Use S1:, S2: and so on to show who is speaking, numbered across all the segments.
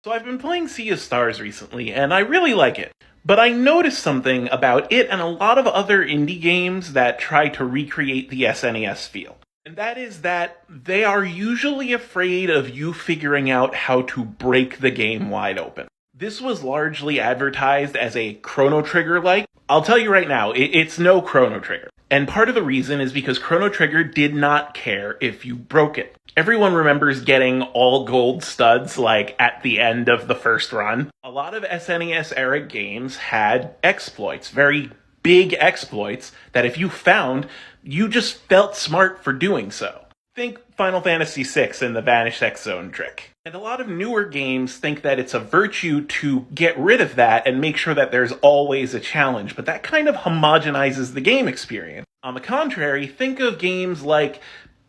S1: So I've been playing Sea of Stars recently, and I really like it. But I noticed something about it and a lot of other indie games that try to recreate the SNES feel. And that is that they are usually afraid of you figuring out how to break the game wide open. This was largely advertised as a Chrono Trigger-like. I'll tell you right now, it's no Chrono Trigger. And part of the reason is because Chrono Trigger did not care if you broke it. Everyone remembers getting all gold studs like at the end of the first run. A lot of SNES era games had exploits, very big exploits that if you found, you just felt smart for doing so. Think Final Fantasy VI and the Vanish X Zone trick. And a lot of newer games think that it's a virtue to get rid of that and make sure that there's always a challenge, but that kind of homogenizes the game experience. On the contrary, think of games like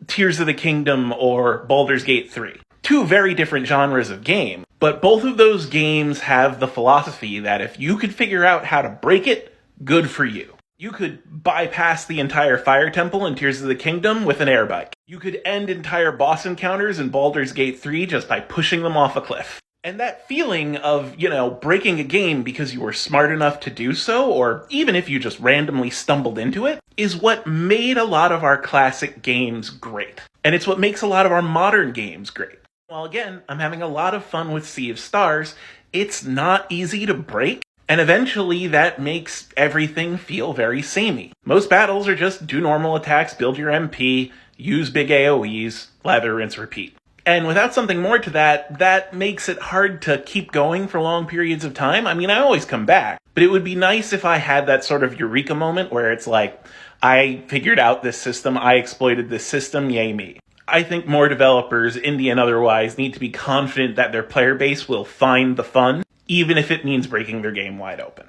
S1: Tears of the Kingdom or Baldur's Gate 3. Two very different genres of game, but both of those games have the philosophy that if you could figure out how to break it, good for you. You could bypass the entire Fire Temple in Tears of the Kingdom with an air bike. You could end entire boss encounters in Baldur's Gate 3 just by pushing them off a cliff. And that feeling of, breaking a game because you were smart enough to do so, or even if you just randomly stumbled into it, is what made a lot of our classic games great. And it's what makes a lot of our modern games great. While again, I'm having a lot of fun with Sea of Stars, it's not easy to break. And eventually that makes everything feel very samey. Most battles are just do normal attacks, build your MP, use big AoEs, lather, rinse, repeat. And without something more to that makes it hard to keep going for long periods of time. I mean, I always come back, but it would be nice if I had that sort of eureka moment where it's like, I figured out this system, I exploited this system, yay me. I think more developers, indie and otherwise, need to be confident that their player base will find the fun, even if it means breaking their game wide open.